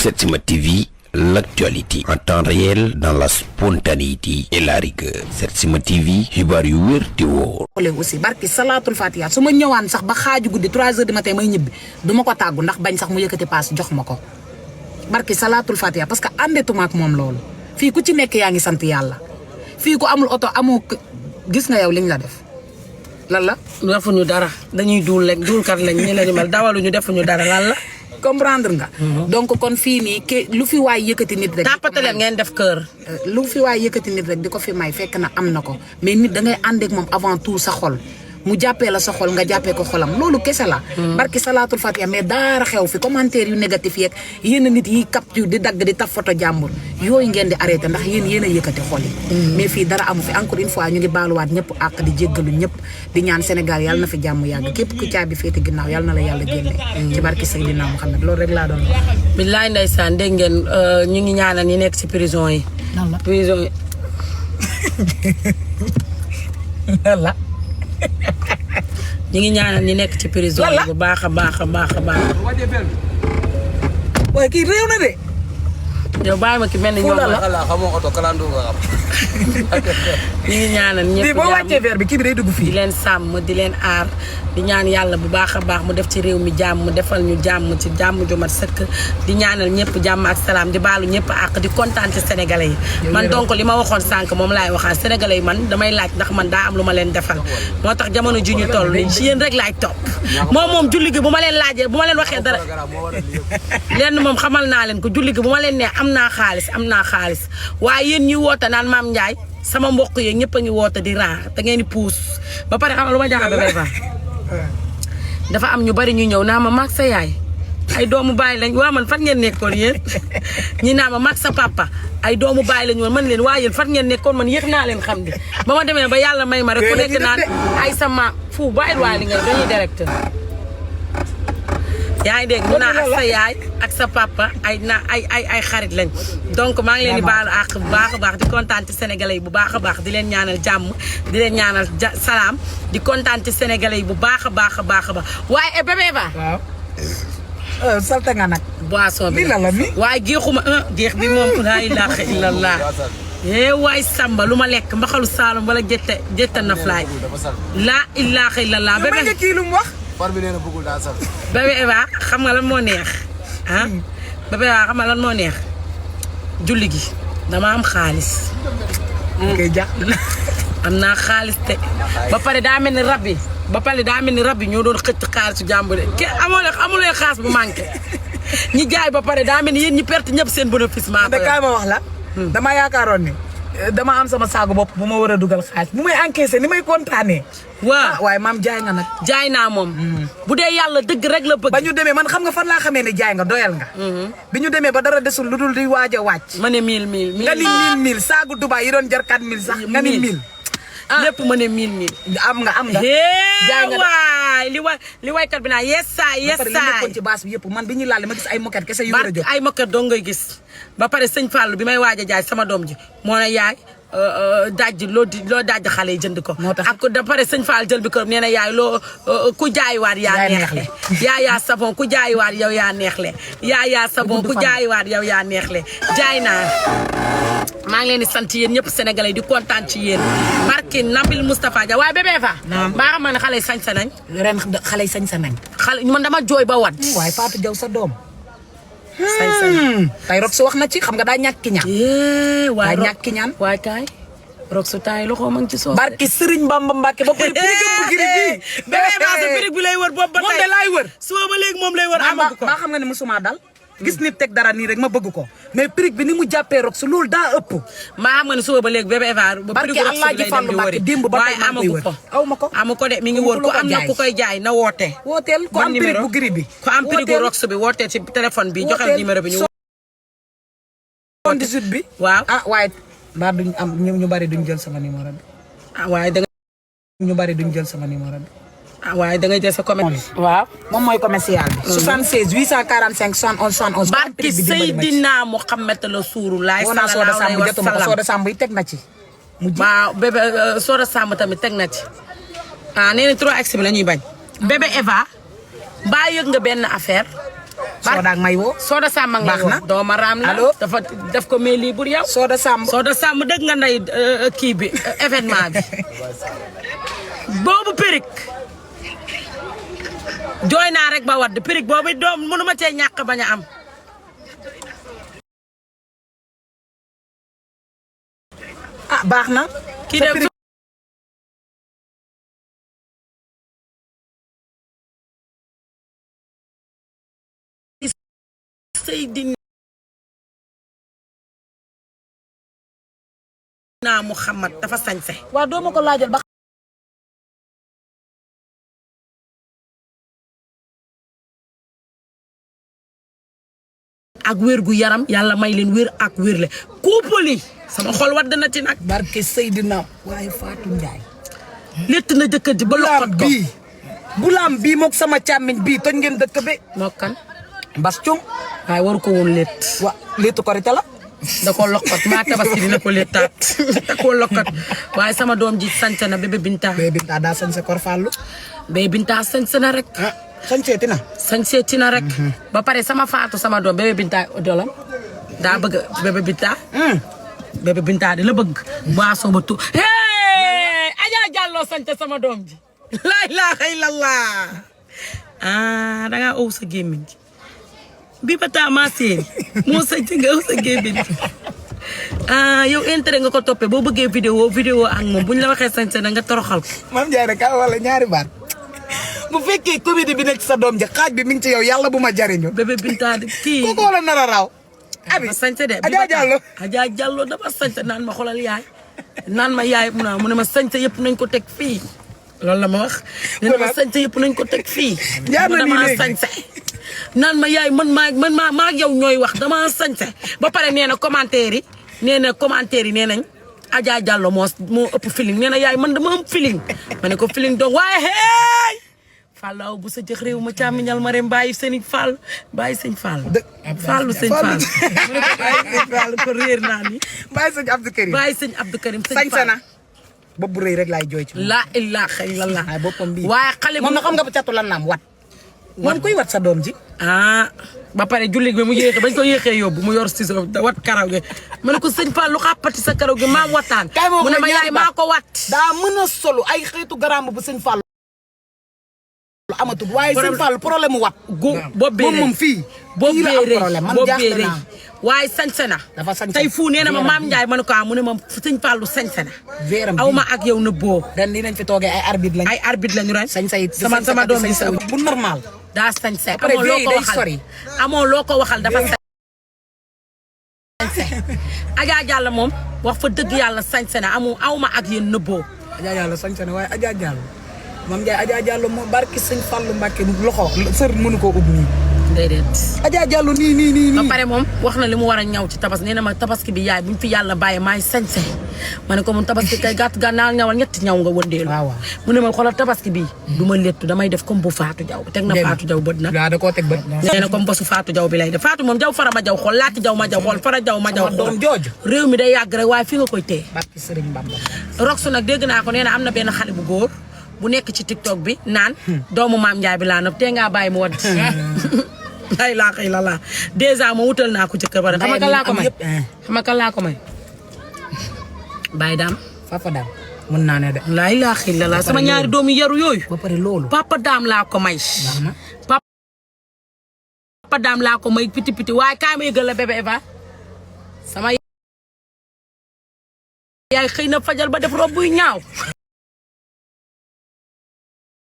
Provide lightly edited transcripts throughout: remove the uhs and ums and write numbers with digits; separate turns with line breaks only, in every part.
Setsima TV, l'actualité en temps réel dans la spontanéité et la rigueur. Setsima TV, xibaar yu wér te wóor.
aussi barki salaatul fatiha su ma ñëwaan sax ba xaaju guddi 3h du matin may ñibbi du ma ko tàggu ndax bañ sax mu yëkkati paas jox ma ko barki salaatul fatiha parce que àndetuma ak moom loolu fii ku ci nekk yaa ngi sant yàlla fii ku amul oto amoo gis nga yow liñ la def lan la.
defuñu dara dañuy duul rek duulkat lañ ñu la ñu mel dawaluñu defuñu dara lan la.
comprendre nga. donc kon fii nii lu fi waay yëkkati nit rek.
tàppate leen ngeen def kër.
lu fi waay yëkkati nit rek di ko fi may fekk na am na ko mais nit da ngay ànd ak moom avant tout sa xol mu jàppee la sa xol nga jàppee ko xolam loolu kese la. barki salaatul fatiha mais daara xew fi commentaire yu négatif yeeg yéen nit yi capture di dagg di taf photo jàmbur yooyu ngeen di arrêté ndax yéen a yëkkati xol yi. mais fii dara amu fi encore une fois ñu ngi baaluwaat ñëpp àq di jéggalu ñëpp di ñaan Sénégal yàlla na fi jàmm yàgg képp ku caabi féete ginnaaw yàlla na la yàlla génne. ci barki Seydina Muhammad loolu rek laa doon wax.
billaay ndeysaan dégg ngeen ñu ngi ñaanal ñi nekk ci prison yi. prison yi.
la.
ñu ngi ñaanal ñi nekk ci prison yi bu baax a baax a baax a baax.
waaye kii réew na de.
yow bàyyi ma ki mel ni ñoom
la xamoo oto kalandu nga xam.
ñu ngi ñaanal ñëpp
bii boo wàccee verre bi kii bi day dugg fii.
di leen sàmm di leen aar di ñaan yàlla bu baax a baax mu def ci réew mi jàmm mu defal ñu jàmm ci jàmm ju mat sëkk di ñaanal ñëpp jàmm ak salaam di baalu ñëpp àq di kontaan ci sénégalais yi. man donc li ma waxoon sànq moom laay waxaat sénégalais yi man damay laaj ndax man daa am lu ma leen defal moo tax jamono ji ñu toll nii ci yéen rek laaj topp moom julli gi bu ma leen laajee bu ma leen waxee dara lenn moom xamal naa leen ko julli gi bu ma leen nee am naa xaalis waaye yéen ñi woote naan Maam Ndiaye sama mbokk yeeg ñëpp a ngi woote di raar da ngeen di puus ba pare xam nga lu ma jaaxal ba fa dafa am ñu bari ñu ñëw naa ma mag sa yaay ay doomu baay lañ waa man fan ngeen nekkoon yéen ñi naa ma mag sa papa ay doomu baay lañ woon man leen waa yéen fan ngeen nekkoon man yéex naa leen xam di ba ma demee ba yàlla may ma rek ku nekk naan ay sama fu bàyyil waa li nga dañuy directeur yaa ngi dégg ñu naan ak sa yaay ak sa papa ay xarit lañ donc maa ngi leen di baalu àq bu baax a baax di kontaan ci sénégalais yi bu baax a baax di leen ñaanal jàmm di leen ñaanal salaam di kontaan ci sénégalais yi bu baax a baax a baax a baax waaye bébé ba
waaw salta nga nag
boisson bi
la mi
waaye géexuma géex bi moom laa ilaaha illallah waay samba lu ma lekk mbaxalu saalum wala jëtta na flaay laa ilaaha illallah bébé
nga kii lu mu wax
far bi nee na bëggul daa saf.
bébé Eva xam nga lan moo neex ah bébé Eva xam nga lan moo neex julli gi dama am xaalis.
kay jax
am naa xaalis te ba pare daa mel ni rab yi ñoo doon xëcc xaalisu jàmbur de ke amoo leen xaas bu manqué ñi jaay ba pare daa mel ni yéen ñi perte ñëpp seen bénéfice maa
de kaay ma wax la dama yaakaaroon ni dama am sama saagu bopp bu ma war a dugal xaalis bu may encaissé ni may kontaanee.
waaw
waaye maam jaay nga nag.
jaay naa moom. bu dee yàlla dëgg rek la bëgg.
ba ñu demee man xam nga fan laa xamee ne jaay nga doyal nga. bi ñu demee ba dara desul lu dul di waaj a wàcc.
ma ne 1000
nga ni 1000 saagu Dubaay yi doon jar 4000 sax. nga ni 1000.
lépp ma ne 1000.
am nga.
jaay nga waay li waykat bi naa yesaay
li nekkoon ci baas bi yëpp man bi ñu laal ma gis ay moquette kese yu war a jóg.
ay moquette doo ngay gis ba pare sëñ Fallou bi may waaj a jaay sama doom ji moo ne yaay dajji loo dajji xale yi jënd ko.
moo tax
ak da pare sëñ Fall jël bi ko nee na yaay ku jaayiwaat yaa neexle. yaa savon ku jaayiwaat yow yaa neexle. yaa savon ku jaayiwaat yow yaa neexle jaay naa. maa ngi leen di sant yéen ñëpp sénégalais di kontaan ci yéen barki Nabil Moustapha Dia waaye bébé fa. maa xam ne xale yi sañ sa nañ.
ren xale yi sañ sa nañ.
xale man dama jooy ba wat.
waaye Fatou Diaw sa doom.
sañ sa nañ.
tey rok su wax na ci xam nga daa ñàkk ki ñaan.
waaye
daa ñàkk ki ñaan.
waaye kaay rok su taay loxo ma ngi ci soos.
barki Serigne Bamba Mbacke ba pare prix bu giri bi.
bébé ba sa prix bi lay wër boobu ba tey
moom de laay wër.
suba ba léegi moom lay wër amagu ko.
maa xam nga ne musuma dal. gis nit teg dara nii rek ma bëgg ko mais prix bi ni mu jàppee rok su loolu daa ëpp.
maa xam nga ne suba ba léegi bébé Eva.
barke Allah ji Fallou Mbacke démb ba tey maa ngi koy wër aw ma ko.
amu ko de mi ngi wër ku am na ku koy jaay na woote.
wooteel ku am prix bu giri bi.
ku am prix bu rox bi wooteel ci téléphone bi joxe numéro bi ñu.
78 bi.
waaw
waaye mbaa duñ am ñu bari duñ jël sama numéro bi.
waaye da
ñu bari duñ jël sama numéro bi.
waaye da ngay jël sa commerce. waaw
moom mooy commercial bi. 76 845 71 71.
barki Seydina Mohamed la suuru laay.
sallallahu alayhi wa sallam Soda Samb yi teg na ci.
waaw bébé Soda Samb tamit teg na ci. nee na 3x bi la ñuy bañ. bébé Eva mbaa yëg nga benn affaire
Soda ak may woo.
Soda Samb nga
baax na
woo dooma raam la
allo
dafa def ko mais lii bur yow
Soda Samb
dëgg nga nday kii bi événement bi boobu périk jooy naa rek ba wadd périk boobu doom mënuma cee ñàkk bañ a am
baax na
kii de Seydina Muhammad dafa sañse
waaw doo ma ko laajal ba
ak wér gu yaram yàlla may leen wér ak wérle kuupali sama xol wadd na ci nag
barke Seydina waaye Fatou Ndiaye
létt na jëkkër ji ba loxot ko
bulaam bii mook sama càmmiñ bii toj ngeen dëkk bi
moo kan
mbas cung
waaye waru ko woon létt
wa léttu korite la
da ko lokkat maa tabaski dina ko léttaat da ko lokkat waaye sama doom ji sañse na bébé Binta
daa sañse kor fàllu
bébé Binta sañse na rek
sañseeti na
sañseeti na rek ba pare sama faatu sama doom bébé Binta dolam daa bëgg bébé Binta bébé Binta di la bëgg boisson ba tu hey Adja Diallo sañse sama doom ji la ilaha illallah dangaa ëw sa gémmiñ ji bi ba taa maa séeri moo sañse nga ëw sa gémmiñ ji yow intérêt nga ko toppee boo bëggee vidéo ak moom buñ la waxee sañse na nga toroxal ko
Mame Ndiaye rek wala ñaari baat bu fekkee comédie bi nekk sa doom ji xaaj bi mi ngi ci yow yàlla bu ma jariñu
bébé Binta di kii
kooku wala nar a raw abi
dafa sañse de
Adja Diallo
Adja Diallo dafa sañse naan ma xoolal yaay naan ma yaay mu ne ma sañse yëpp nañ ko teg fii loolu la ma wax nee na ma sañse yëpp nañ ko teg fii dama sañse naan ma yaay man maa ak yow ñooy wax dama sañse ba pare nee na commentaire yi nee nañ Adja Diallo moo ëpp feeling nee na yaay man dama am feeling ma ne ko feeling donc waaye hey Fallaaw bu sa jëx réew ma càmmiñal ma rem bàyyi sëñ Fall bàyyi sëñ Fall Fallu sëñ Fall mu ne ko bàyyi sëñ Fall ko réer naa ni
bàyyi sëñ Abdou Karim
bàyyi sëñ Abdou Karim sëñ
sañse
Fall
na bopp bu rëy rek laay jooy ci
la ilaha illallah
waaye boppam bii
waaye xale
moom na xam nga ba catu lan naam wat moom kuy wat sa doom ji
ba pare jullit bi mu yéexee bañ ko yéexee yóbbu mu yor ciseau da wat karaw gi ma ne ko sëñ Fall lu xàppati sa karaw gi maa wataan mu ne ma yaay maa ko wat
daa mën a solu ay xeetu garamb bu sëñ Fall amatul waaye sëñ Fall problème mu wat
bopp bee
moom fii
bopp bee
problème man jaaxle naa
waaye sañse na
dafa sañse
tey fu nee na ma Mame Ndiaye ma ne ko mu ne ma sëñ Fallu sañse na
veeram
aw ma ak yow na boo
ren dinañ fi toogee ay arbitre lañ
ay arbitre lañu ren
sañse it
sama doom bi
bu normal
daa sañse
après
amoo loo ko
day
waxal
sori
amoo loo ko waxal dafa sañse Adja Diallo moom wax fa dëgg yàlla sañse na aw ma ak yéen nëbboo
Adja Diallo sañse na waaye Adja Diallo Mame Ndiaye Adja Diallo moo barki sëñ Fallu Mbàkke loxo sër mënu koo ubbi nii
déedéet
Adja Diallo nii
ba pare moom wax na li mu war a ñaw ci tabaski nee na ma tabaski bi yaay buñ fi yàlla bàyyi maay sañse ma ne ko mun tabaski kay gàtt gànnaar ñawal ñetti ñaw nga wëndeelu mu ne ma xoolal tabaski bi du ma léttu damay def comme bu Fatou Diaw teg na Fatou Diaw bët na
da koo teg bët
nee na comme bosu Fatou Diaw bi lay def Fatou moom Diaw fara ma Diaw xool laati Diaw ma Diaw xool fara Diaw ma Diaw xool
doom jooju
réew mi day yàgg rek waaye fi nga koy téye
barki Sëriñ Bamba
Roxu nag dégg naa ko nee na am na benn xale bu góor bu nekk ci TikTok bi naan doomu Mame Ndiaye bi laa nab tee ngaa bàyyi mu wadd lay laa xëy la laa dèjà ma wutal naa ko ci kër ba xam nga kan laa ko may xam nga kan laa ko may Baye Dame
Papa Dame mën naa ne de
laa ilaaha illallaah sama ñaari doom yi yaru yooyu
ba pare loolu
Papa Dame laa ko may Papa Dame laa ko may piti piti waaye kaay ma yëgal la bébé Eva sama yaay xëy na fajal ba def rob buy ñaaw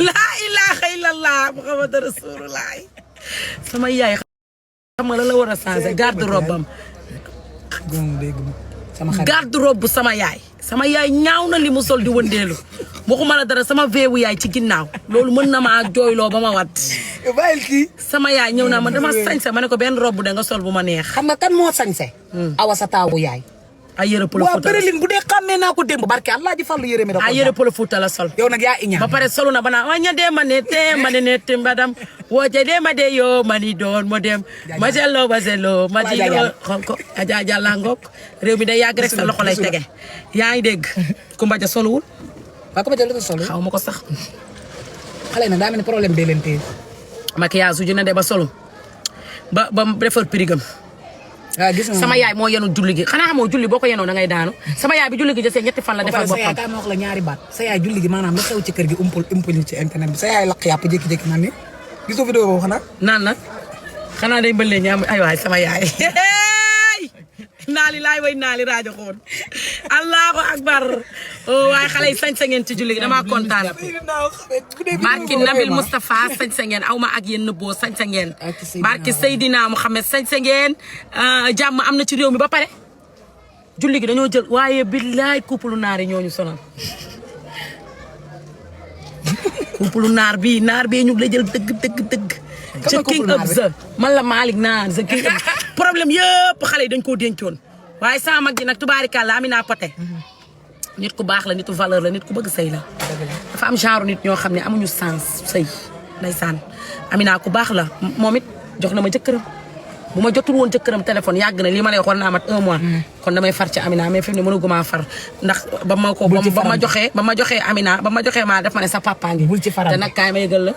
laa ilaaha illallaah Muhammadu Rasulullaah sama yaay xam nga la war a changé garde robe am garde robe sama yaay ñaaw na li mu sol di wëndeelu waxuma la dara sama veewu yaay ci ginnaaw loolu mën na maa jooyloo ba ma wat
bàyyil kii
sama yaay ñëw naa ma dama sañse ma ne ko benn robe da nga sol bu ma neex
xam nga kan moo sañse awa sa taawu yaay
ay yëre polo
waaw
fuuta
Berlin bu dee xàmmee naa ko démb barke Allah ji Fallu yëre mi da ko
ay yëre polo fuuta la sol
yow nag yaa iñaan
ba pare solu na bana waña de ma ne te ma ne te mbadam woje de ma de yo mani doon mo dem ma zello ba zello ma di ko Adja Diallo ngok réew mi day yàgg rek sa loxo lay tege yaa ngi dégg Kumba Ja soluwul
waa ko ba jël solo
xaw ma ko sax
xale na daa mel ni problème bee leen téye
maquillage su na de ba solu ba defar pirigam.
waaw gis nga
sama yaay moo yenu julli gi xanaa xamoo julli boo ko yenoo da ngay daanu sama yaay bi julli gi jësee 2 fan la defal boppam.
sa yaay kaa ma wax la ñaari baat sa yaay julli gi maanaam la xew ci kër gi umpul ci internet bi sa yaay lakk yàpp jékki-jékki naan ni gisoo vidéo boobu xanaa.
naan xanaa day mbëllee ñaam ay waay sama yaay. naali laay way naali rajo xoon allahu akbar waaye xale yi sañ-sa ngeen ci julli gi damaa kontaan. barki Nabil Moustapha sañ-sa ngeen aw ma ak yéen nëbboo sañ-sa ngeen. barki Seydina Mouhamed sañ-sa ngeen jàmm am na ci réew mi ba pare. julli gi dañoo jël waaye billaay couple naar yi ñooñu sonal. couple naar bii ñu ngi lay jël dëgg. the king of the man la Malick Naar the king of problème yëpp xale yi dañ koo dencoon waaye sama mag ji nag tubaarikàlla Amina Poté nit ku baax la nitu valeur la nit ku bëgg sëy la dafa am genre nit ñoo xam ne amuñu sens sëy ndeysaan Amina ku baax la moom it jox na ma jëkkëram bu ma jotul woon jëkkëram téléphone yàgg na lii ma lay xool naa mat 1 mois kon damay far ci Amina mais fi mu ne mënuguma far ndax ba ma joxee Amina ba ma joxee maa def ma ne sa papa ngi te nag kaay ma yëgal la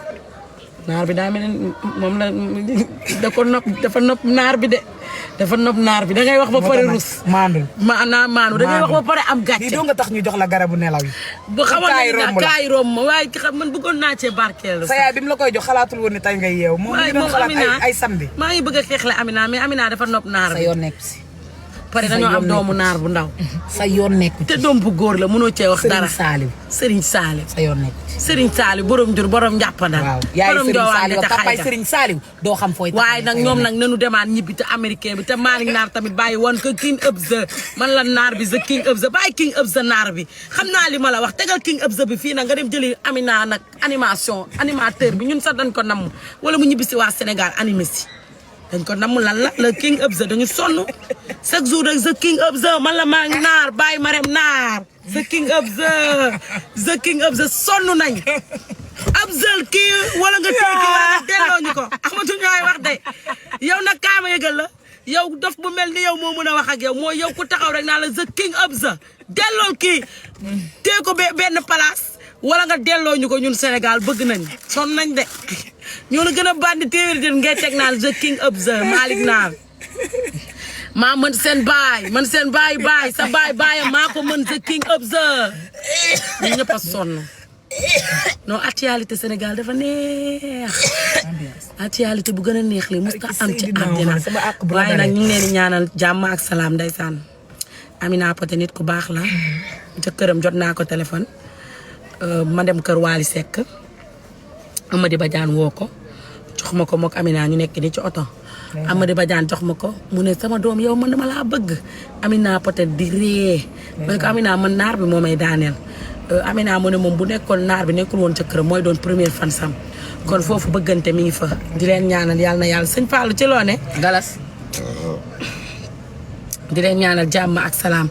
naar bi daa mel ne moom la dafa nopp naar bi de dafa nopp naar bi da ngay wax ba pare rus maanu da ngay wax ba pare am gàcce
doo nga tax ñu jox la garabu nelaw yi
bu xamoon na kaay romb ma waaye xam man bëggoon naa cee barkeel
sa yaay bi mu la koy jox xalaatul woon ne tey ngay yeew moom ngi doon xalaat ay samedi
maa ngi bëgg a xeexle Amina mais Amina dafa nopp naar bi
sa yoon nekk si
pare dañoo am doomu naar bu ndaw
sa yoon nekk
te doom bu góor la mënoo cee wax dara
Serigne Saliou
sa
yoon nekk
Serigne Saliou borom jur borom njàppandal
waaw yaay Serigne Saliou papaay Serigne Saliou doo xam fooy
waaye nag ñoom nag nanu demaan ñibbi te américain bi te Malick Naar tamit bàyyi woon ko king of the man la naar bi the king of the bàyyi king of the naar bi xam naa li ma la wax tegal king of the bi fii nag nga dem jëli Amina nag animateur bi ñun sax dañ ko namm wala mu ñibbi si waa Sénégal animé si dañ ko namm lan la le king of the dañu sonn chaque jour rek the king of the man la maa ngi naar bàyyi Marème Naar the king of the sonn nañ Abzal kii wala nga kii wala nga delloo ñu ko amatu ñooy wax de yow nag kaama yëgal la yow daf bu mel ni yow moo mën a wax ak yow mooy yow ku taxaw rek naa la the king of the dellool kii tee ko benn place wala nga delloo ñu ko ñun Sénégal bëgg nañ sonn nañ de ñoo la gën a bandi téeméeri den ngay teg naan the king of the Malick Naar maa mën seen baay sa baayam maa ko mën the king of the ñu ñëpp a sonn non actualité Sénégal dafa neex actualité bu gën a neex li musta am ci àddina waaye nag ñu ngi leen di ñaanal jàmm ak salaam ndeysaan Amina Poté nit ku baax la ca këram jot naa ko téléphone ma dem kër Waly Seck Amady Badiane woo ko jox ma ko mook Amina ñu nekk ni ci oto Amady Badiane jox ma ko mu ne sama doom yow man dama laa bëgg Amina Poté di ree ma ne ko Amina man naar bi moo may daaneel Amina mu ne moom bu nekkoon naar bi nekkul woon ca këram mooy doon première fan sam kon foofu bëggante mi ngi fa di leen ñaanal yàlla na yàlla sëñ Fallou ci loo ne
galas
di leen ñaanal jàmm ak salaam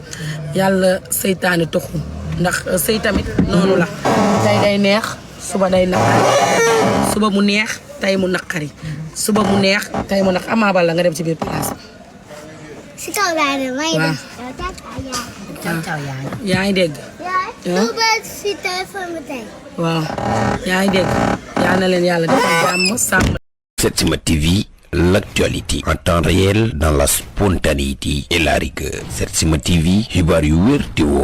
yàlla seytaane toxu ndax sëy tamit noonu la tey day neex suba day naqari suba mu neex tey mu naqari suba mu neex tey mu naqari Ama Baldé nga dem ci biir place
si kaw laa ne may def.
yaa ngi dégg.
suba si téléphone bi tey.
waaw yaa ngi dégg yaa na leen yàlla defal jàmm sàmm.
Setsima TV, l'actualité en temps réel dans la spontanéité et la rigueur. Setsima TV, xibaar yu wér te wóor.